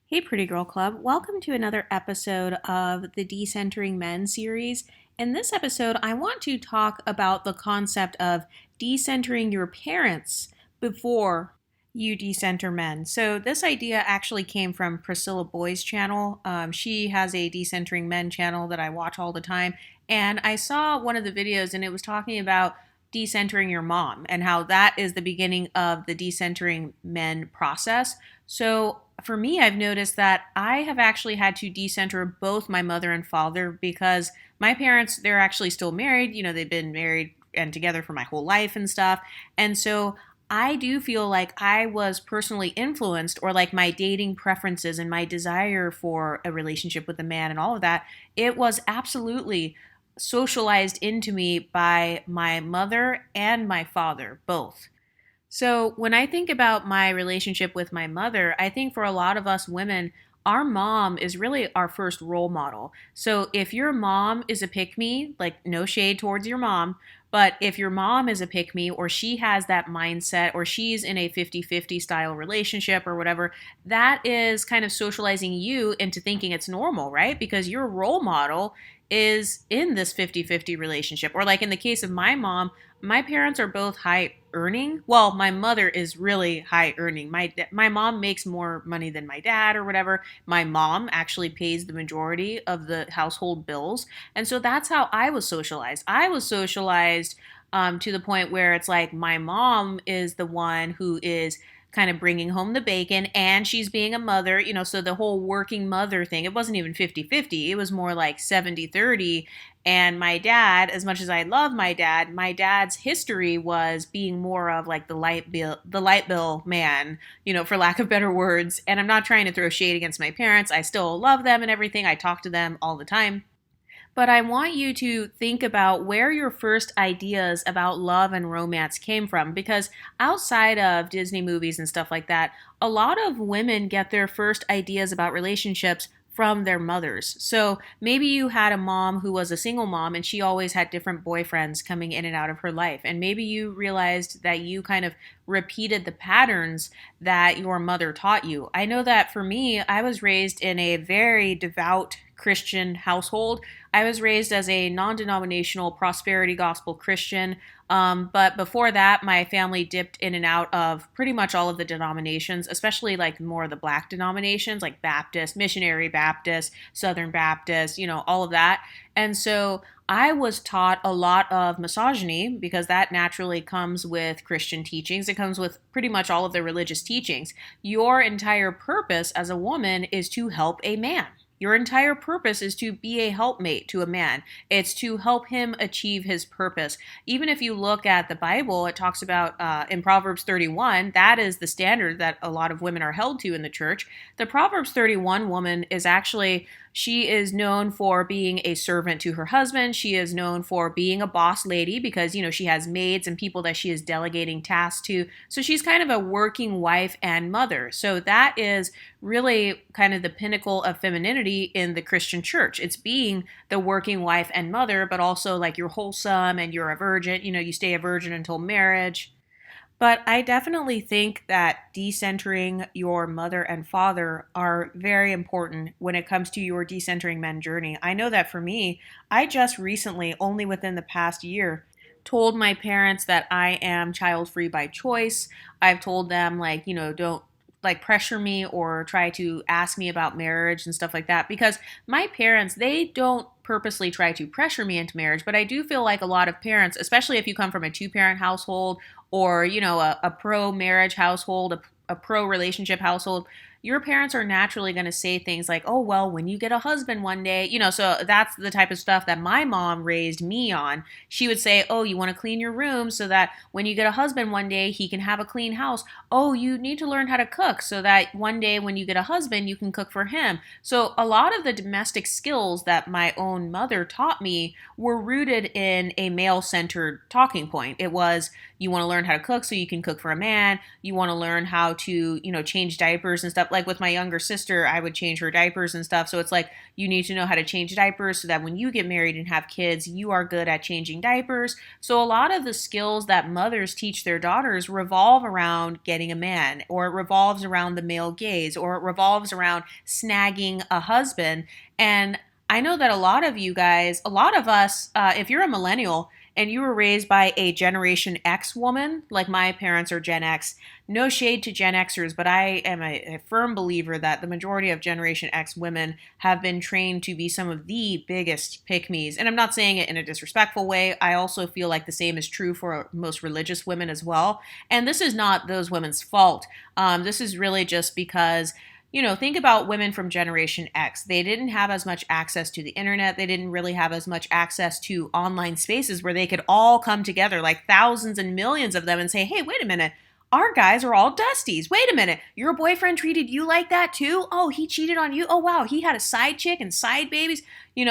Hey, Pretty Girl Club. Welcome to another episode of the Decentering Men series. In this episode, I want to talk about the concept of decentering your parents before you decenter men. So, this idea actually came from Priscilla Boyd's channel. She has a Decentering Men channel that I watch all the time. And I saw one of the videos, and it was talking about decentering your mom and how that is the beginning of the decentering men process. So, for me, I've noticed that I have actually had to decenter both my mother and father because my parents, they're actually still married. They've been married and together for my whole life and stuff. And so I do feel like I was personally influenced, or like my dating preferences and my desire for a relationship with a man and all of that, it was absolutely socialized into me by my mother and my father, both. So, when I think about my relationship with my mother, I think for a lot of us women, our mom is really our first role model. So, if your mom is a pick me, like no shade towards your mom, but if your mom is a pick me or she has that mindset or she's in a 50-50 style relationship or whatever, that is kind of socializing you into thinking it's normal, right? Because your role model is in this 50-50 relationship. Or like in the case of my mom, my parents are both high earning. Well, my mother is really high earning. My mom makes more money than my dad or whatever. My mom actually pays the majority of the household bills. And so that's how I was socialized. I was socialized to the point where it's like my mom is the one who is kind of bringing home the bacon and she's being a mother, so the whole working mother thing, it wasn't even 50-50. It was more like 70-30. And my dad, as much as I love my dad's history was being more of like the light bill man, for lack of better words. And I'm not trying to throw shade against my parents. I still love them and everything. I talk to them all the time. But I want you to think about where your first ideas about love and romance came from. Because outside of Disney movies and stuff like that, a lot of women get their first ideas about relationships from their mothers. So maybe you had a mom who was a single mom and she always had different boyfriends coming in and out of her life. And maybe you realized that you kind of repeated the patterns that your mother taught you. I know that for me, I was raised in a very devout Christian household. I was raised as a non denominational prosperity gospel Christian. But before that, my family dipped in and out of pretty much all of the denominations, especially like more of the black denominations, like Baptist, Missionary Baptist, Southern Baptist, all of that. And so I was taught a lot of misogyny because that naturally comes with Christian teachings. It comes with pretty much all of the religious teachings. Your entire purpose as a woman is to help a man. Your entire purpose is to be a helpmate to a man. It's to help him achieve his purpose. Even if you look at the Bible, it talks about in Proverbs 31, that is the standard that a lot of women are held to in the church. The Proverbs 31 woman is actually, she is known for being a servant to her husband. She is known for being a boss lady because, she has maids and people that she is delegating tasks to. So she's kind of a working wife and mother. So that is really kind of the pinnacle of femininity in the Christian church. It's being the working wife and mother, but also like you're wholesome and you're a virgin. You stay a virgin until marriage. But I definitely think that decentering your mother and father are very important when it comes to your decentering men journey. I know that for me, I just recently, only within the past year, told my parents that I am child free by choice. I've told them, like, don't like pressure me or try to ask me about marriage and stuff like that because my parents, they don't purposely try to pressure me into marriage, but I do feel like a lot of parents, especially if you come from a two-parent household or a pro marriage household, a pro relationship household, your parents are naturally going to say things like, oh, well, when you get a husband one day, so that's the type of stuff that my mom raised me on. She would say, oh, you want to clean your room so that when you get a husband one day, he can have a clean house. Oh, you need to learn how to cook so that one day when you get a husband, you can cook for him. So a lot of the domestic skills that my own mother taught me were rooted in a male-centered talking point. It was, you want to learn how to cook so you can cook for a man. You want to learn how to, change diapers and stuff. up like with my younger sister, I would change her diapers and stuff. So it's like you need to know how to change diapers so that when you get married and have kids, you are good at changing diapers. So a lot of the skills that mothers teach their daughters revolve around getting a man, or it revolves around the male gaze, or it revolves around snagging a husband. And I know that a lot of you guys, a lot of us, if you're a millennial and you were raised by a Generation X woman, like my parents are Gen X, no shade to Gen Xers, but I am a firm believer that the majority of Generation X women have been trained to be some of the biggest pick-me's. And I'm not saying it in a disrespectful way. I also feel like the same is true for most religious women as well. And this is not those women's fault. This is really just because think about women from Generation X. They didn't have as much access to the internet. They didn't really have as much access to online spaces where they could all come together, like thousands and millions of them, and say, hey, wait a minute. Our guys are all dusties. Wait a minute. Your boyfriend treated you like that too? Oh, he cheated on you? Oh, wow. He had a side chick and side babies?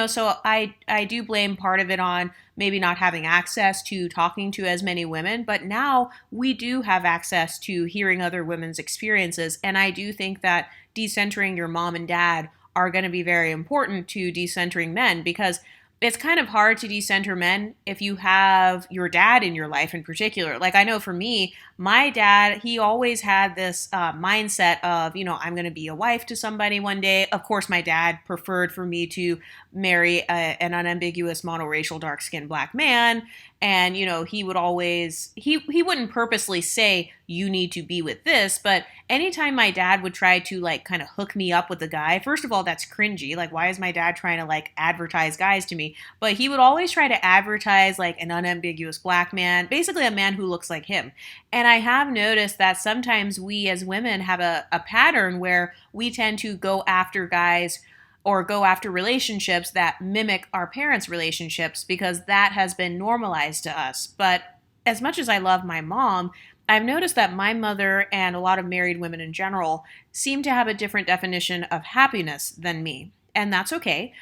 So I do blame part of it on maybe not having access to talking to as many women. But now we do have access to hearing other women's experiences. And I do think that decentering your mom and dad are going to be very important to decentering men, because it's kind of hard to decenter men if you have your dad in your life in particular. Like I know for me, my dad, he always had this mindset of, I'm going to be a wife to somebody one day. Of course, my dad preferred for me to marry an unambiguous monoracial dark-skinned black man. And, he would always, he wouldn't purposely say, you need to be with this. But anytime my dad would try to like kind of hook me up with a guy, first of all, that's cringy. Like, why is my dad trying to like advertise guys to me? But he would always try to advertise like an unambiguous black man, basically a man who looks like him. And I have noticed that sometimes we as women have a pattern where we tend to go after guys or go after relationships that mimic our parents' relationships because that has been normalized to us. But as much as I love my mom, I've noticed that my mother and a lot of married women in general seem to have a different definition of happiness than me. And that's okay.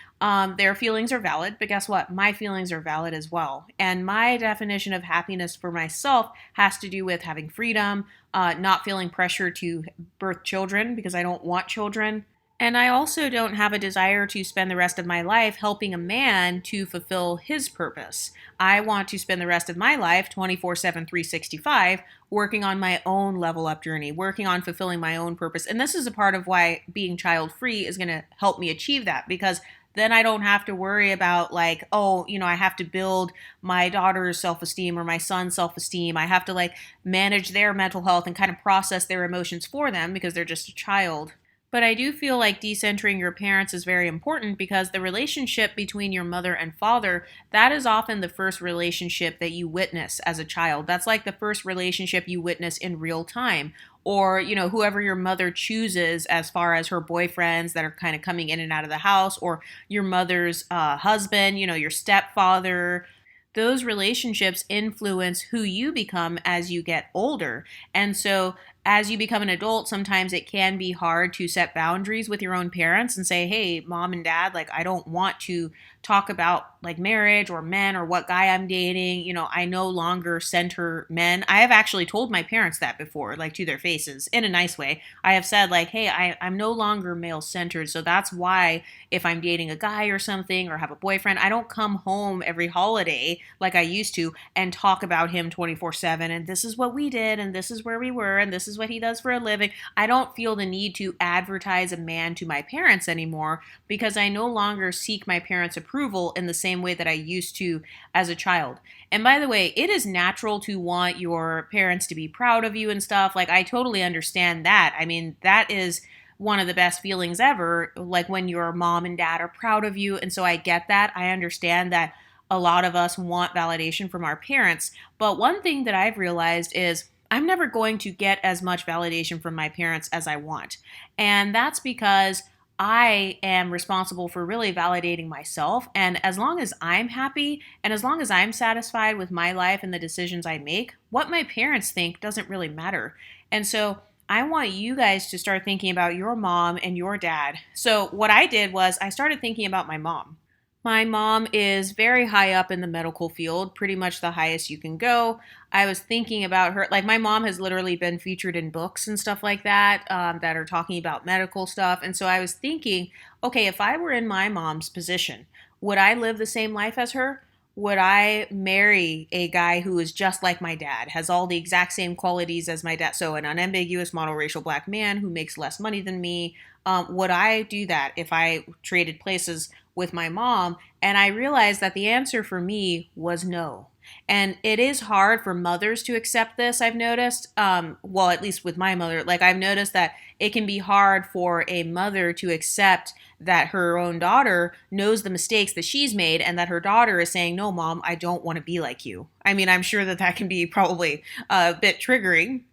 Their feelings are valid, but guess what? My feelings are valid as well. And my definition of happiness for myself has to do with having freedom, not feeling pressure to birth children because I don't want children. And I also don't have a desire to spend the rest of my life helping a man to fulfill his purpose. I want to spend the rest of my life 24/7, 365 working on my own level up journey, working on fulfilling my own purpose. And this is a part of why being child free is going to help me achieve that, because then I don't have to worry about like, I have to build my daughter's self-esteem or my son's self-esteem. I have to like manage their mental health and kind of process their emotions for them because they're just a child. But I do feel like decentering your parents is very important, because the relationship between your mother and father, that is often the first relationship that you witness as a child. That's like the first relationship you witness in real time. Or, whoever your mother chooses as far as her boyfriends that are kind of coming in and out of the house, or your mother's husband, your stepfather. Those relationships influence who you become as you get older. And so as you become an adult, sometimes it can be hard to set boundaries with your own parents and say, hey, mom and dad, like, I don't want to talk about like marriage or men or what guy I'm dating. I no longer center men. I have actually told my parents that before, like to their faces in a nice way. I have said like, hey, I'm no longer male centered. So that's why if I'm dating a guy or something or have a boyfriend, I don't come home every holiday like I used to and talk about him 24/7. And this is what we did. And this is where we were. And this is what he does for a living. I don't feel the need to advertise a man to my parents anymore, because I no longer seek my parents' approval in the same way that I used to as a child. And by the way, it is natural to want your parents to be proud of you and stuff. Like, I totally understand that. I mean, that is one of the best feelings ever, like when your mom and dad are proud of you. And so I get that. I understand that a lot of us want validation from our parents. But one thing that I've realized is I'm never going to get as much validation from my parents as I want. And that's because I am responsible for really validating myself. And as long as I'm happy and as long as I'm satisfied with my life and the decisions I make, what my parents think doesn't really matter. And so I want you guys to start thinking about your mom and your dad. So what I did was I started thinking about my mom. My mom is very high up in the medical field, pretty much the highest you can go. I was thinking about her, like, my mom has literally been featured in books and stuff like that that are talking about medical stuff. And so I was thinking, okay, if I were in my mom's position, would I live the same life as her? Would I marry a guy who is just like my dad, has all the exact same qualities as my dad? So, an unambiguous monoracial black man who makes less money than me. Would I do that if I traded places with my mom? And I realized that the answer for me was no. And it is hard for mothers to accept this, I've noticed. Well, at least with my mother, like I've noticed that it can be hard for a mother to accept that her own daughter knows the mistakes that she's made and that her daughter is saying, no, mom, I don't want to be like you. I mean, I'm sure that that can be probably a bit triggering,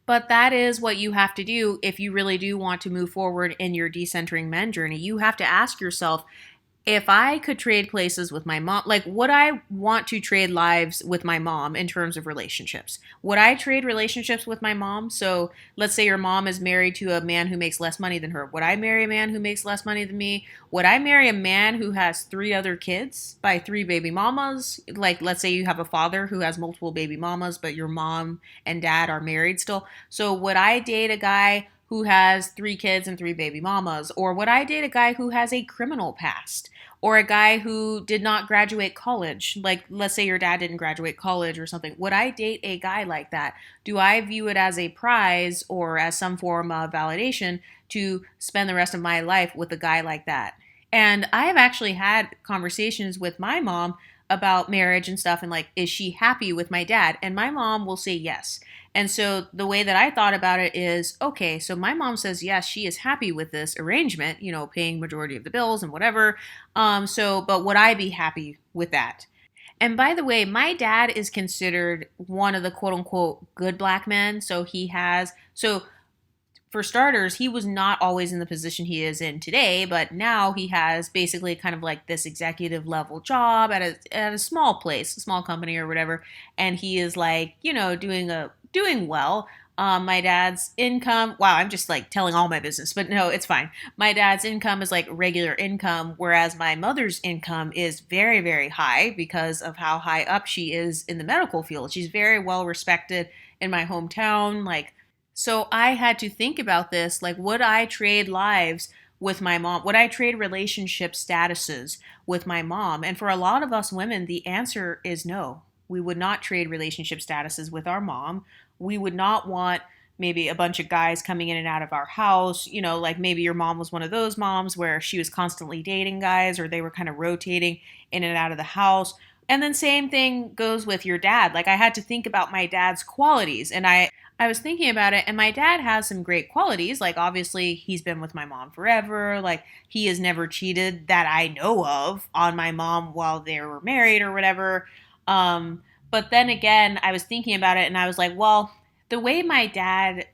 but that is what you have to do if you really do want to move forward in your decentering men journey. You have to ask yourself, if I could trade places with my mom, like, would I want to trade lives with my mom in terms of relationships? Would I trade relationships with my mom? So let's say your mom is married to a man who makes less money than her. Would I marry a man who makes less money than me? Would I marry a man who has three other kids by three baby mamas? Like, let's say you have a father who has multiple baby mamas, but your mom and dad are married still. So would I date a guy who has three kids and three baby mamas? Or would I date a guy who has a criminal past? Or a guy who did not graduate college? Like, let's say your dad didn't graduate college or something. Would I date a guy like that? Do I view it as a prize or as some form of validation to spend the rest of my life with a guy like that? And I have actually had conversations with my mom about marriage and stuff, and like, is she happy with my dad? And my mom will say yes. And so the way that I thought about it is, okay, so my mom says yes, she is happy with this arrangement, you know, paying majority of the bills and whatever. But would I be happy with that? And by the way, my dad is considered one of the quote unquote good black men. So for starters, he was not always in the position he is in today, but now he has basically kind of like this executive level job at a small place, a small company or whatever, and he is like, you know, doing well. My dad's income, wow, I'm just like telling all my business, but no, it's fine. My dad's income is like regular income, whereas my mother's income is very, very high because of how high up she is in the medical field. She's very well respected in my hometown. Like, so I had to think about this. Like, would I trade lives with my mom? Would I trade relationship statuses with my mom? And for a lot of us women, the answer is no. We would not trade relationship statuses with our mom. We would not want maybe a bunch of guys coming in and out of our house. You know, like maybe your mom was one of those moms where she was constantly dating guys or they were kind of rotating in and out of the house. And then same thing goes with your dad. Like, I had to think about my dad's qualities, and I was thinking about it, and my dad has some great qualities. Like, obviously, he's been with my mom forever. Like, he has never cheated that I know of on my mom while they were married or whatever. But then again, I was thinking about it and I was like, well, the way my dad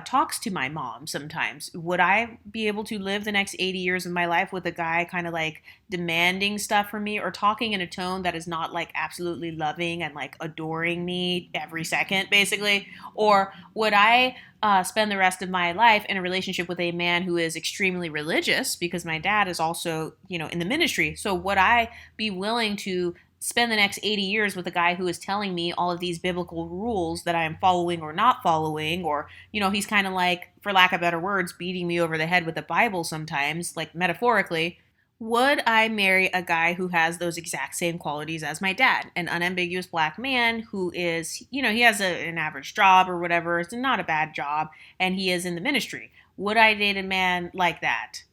talks to my mom sometimes, would I be able to live the next 80 years of my life with a guy kind of like demanding stuff from me or talking in a tone that is not like absolutely loving and like adoring me every second, basically? Or would I spend the rest of my life in a relationship with a man who is extremely religious because my dad is also, you know, in the ministry? So would I be willing to spend the next 80 years with a guy who is telling me all of these biblical rules that I am following or not following, or, you know, he's kind of like, for lack of better words, beating me over the head with the Bible sometimes, like metaphorically? Would I marry a guy who has those exact same qualities as my dad? An unambiguous black man who is, you know, he has an average job or whatever. It's not a bad job, and he is in the ministry. Would I date a man like that?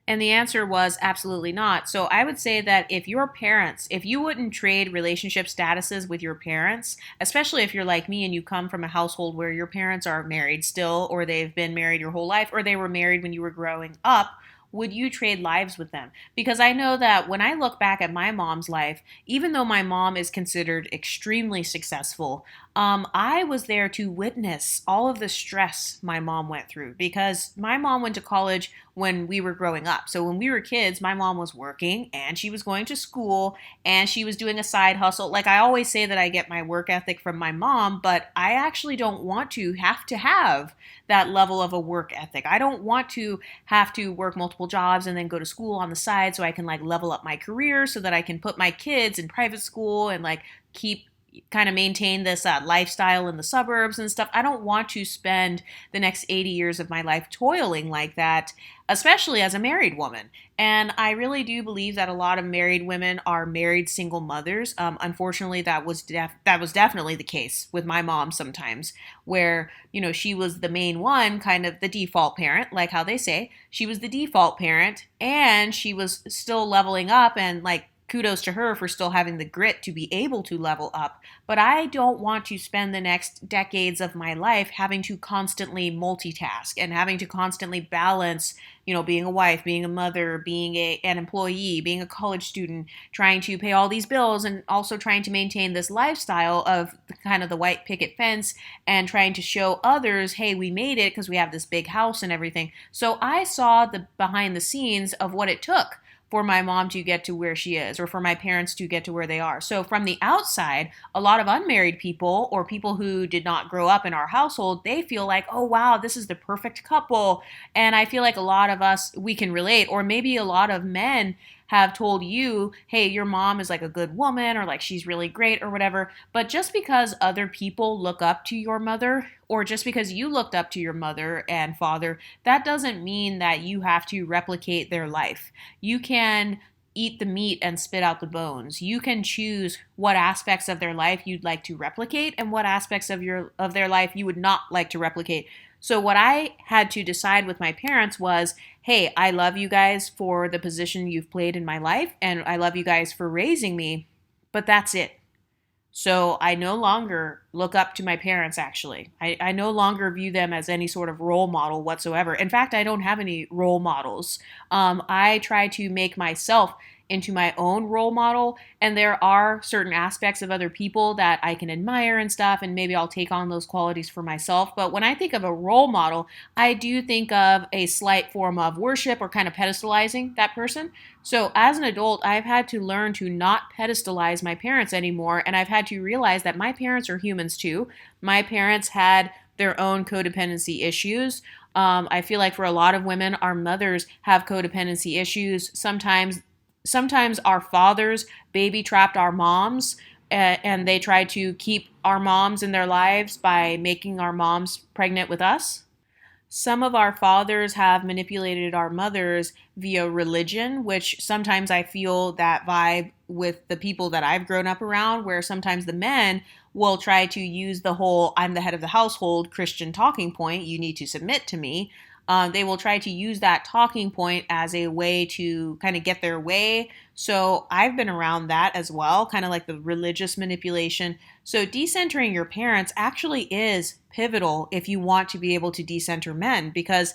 And the answer was absolutely not. So I would say that if you wouldn't trade relationship statuses with your parents, especially if you're like me and you come from a household where your parents are married still, or they've been married your whole life, or they were married when you were growing up, would you trade lives with them? Because I know that when I look back at my mom's life, even though my mom is considered extremely successful, I was there to witness all of the stress my mom went through because my mom went to college when we were growing up. So when we were kids, my mom was working and she was going to school and she was doing a side hustle. Like, I always say that I get my work ethic from my mom, but I actually don't want to have that level of a work ethic. I don't want to have to work multiple multiple jobs and then go to school on the side so I can like level up my career so that I can put my kids in private school and like keep kind of maintain this lifestyle in the suburbs and stuff. I don't want to spend the next 80 years of my life toiling like that, especially as a married woman. And I really do believe that a lot of married women are married single mothers. Unfortunately, that was definitely the case with my mom sometimes, where she was the main one, kind of the default parent, like how they say she was the default parent, and she was still leveling up and like kudos to her for still having the grit to be able to level up. But I don't want to spend the next decades of my life having to constantly multitask and having to constantly balance, being a wife, being a mother, being an employee, being a college student, trying to pay all these bills and also trying to maintain this lifestyle of kind of the white picket fence and trying to show others, hey, we made it because we have this big house and everything. So I saw the behind the scenes of what it took for my mom to get to where she is or for my parents to get to where they are. So from the outside, a lot of unmarried people or people who did not grow up in our household, they feel like, oh, wow, this is the perfect couple. And I feel like a lot of us, we can relate, or maybe a lot of men have told you, hey, your mom is like a good woman or like she's really great or whatever. But just because other people look up to your mother or just because you looked up to your mother and father, that doesn't mean that you have to replicate their life. You can eat the meat and spit out the bones. You can choose what aspects of their life you'd like to replicate and what aspects of their life you would not like to replicate. So what I had to decide with my parents was, hey, I love you guys for the position you've played in my life, and I love you guys for raising me, but that's it. So I no longer look up to my parents, actually. I no longer view them as any sort of role model whatsoever. In fact, I don't have any role models. I try to make myself into my own role model, and there are certain aspects of other people that I can admire and stuff, and maybe I'll take on those qualities for myself. But when I think of a role model, I do think of a slight form of worship or kind of pedestalizing that person. So as an adult, I've had to learn to not pedestalize my parents anymore, and I've had to realize that my parents are humans too. My parents had their own codependency issues. I feel like for a lot of women, our mothers have codependency issues. Sometimes our fathers baby trapped our moms, and they tried to keep our moms in their lives by making our moms pregnant with us. Some of our fathers have manipulated our mothers via religion, which sometimes I feel that vibe with the people that I've grown up around, where sometimes the men will try to use the whole I'm the head of the household Christian talking point, you need to submit to me. They will try to use that talking point as a way to kind of get their way. So I've been around that as well, kind of like the religious manipulation. So decentering your parents actually is pivotal if you want to be able to decenter men, because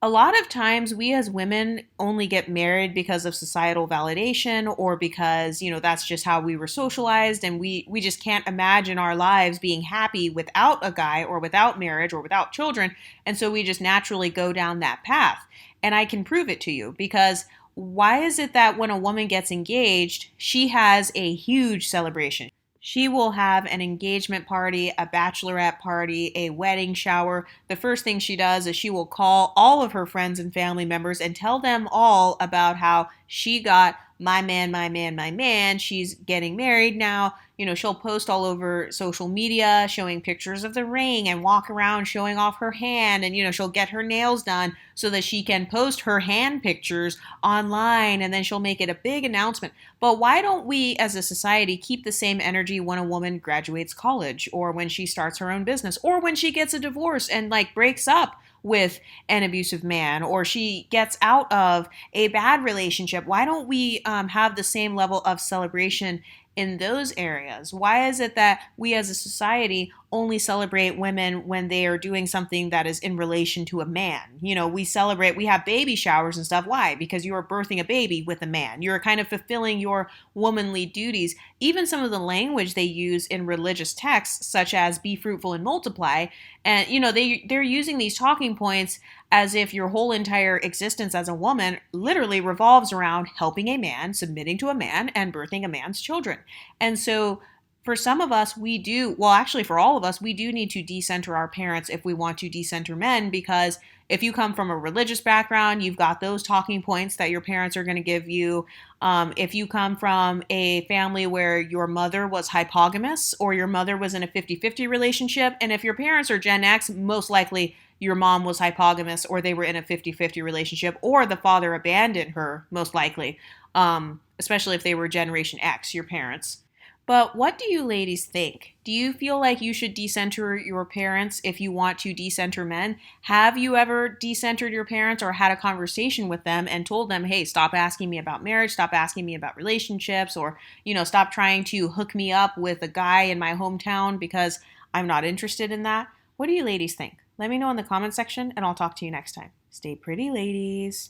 a lot of times we as women only get married because of societal validation or because, that's just how we were socialized, and we just can't imagine our lives being happy without a guy or without marriage or without children. And so we just naturally go down that path. And I can prove it to you, because why is it that when a woman gets engaged, she has a huge celebration? She will have an engagement party, a bachelorette party, a wedding shower. The first thing she does is she will call all of her friends and family members and tell them all about how she got my man, my man, my man. She's getting married now. She'll post all over social media showing pictures of the ring and walk around showing off her hand. And, she'll get her nails done so that she can post her hand pictures online. And then she'll make it a big announcement. But why don't we as a society keep the same energy when a woman graduates college or when she starts her own business or when she gets a divorce and like breaks up with an abusive man or she gets out of a bad relationship? Why don't we have the same level of celebration in those areas? Why is it that we as a society only celebrate women when they are doing something that is in relation to a man? We have baby showers and stuff. Why? Because you are birthing a baby with a man. You're kind of fulfilling your womanly duties. Even some of the language they use in religious texts, such as be fruitful and multiply, and they're using these talking points as if your whole entire existence as a woman literally revolves around helping a man, submitting to a man, and birthing a man's children. And so For some of us, we do, well, actually, for all of us, we do need to decenter our parents if we want to decenter men, because if you come from a religious background, you've got those talking points that your parents are going to give you. If you come from a family where your mother was hypogamous or your mother was in a 50-50 relationship, and if your parents are Gen X, most likely your mom was hypogamous or they were in a 50-50 relationship, or the father abandoned her, most likely, especially if they were Generation X, your parents. But what do you ladies think? Do you feel like you should decenter your parents if you want to decenter men? Have you ever decentered your parents or had a conversation with them and told them, hey, stop asking me about marriage, stop asking me about relationships, or, stop trying to hook me up with a guy in my hometown because I'm not interested in that? What do you ladies think? Let me know in the comment section and I'll talk to you next time. Stay pretty, ladies.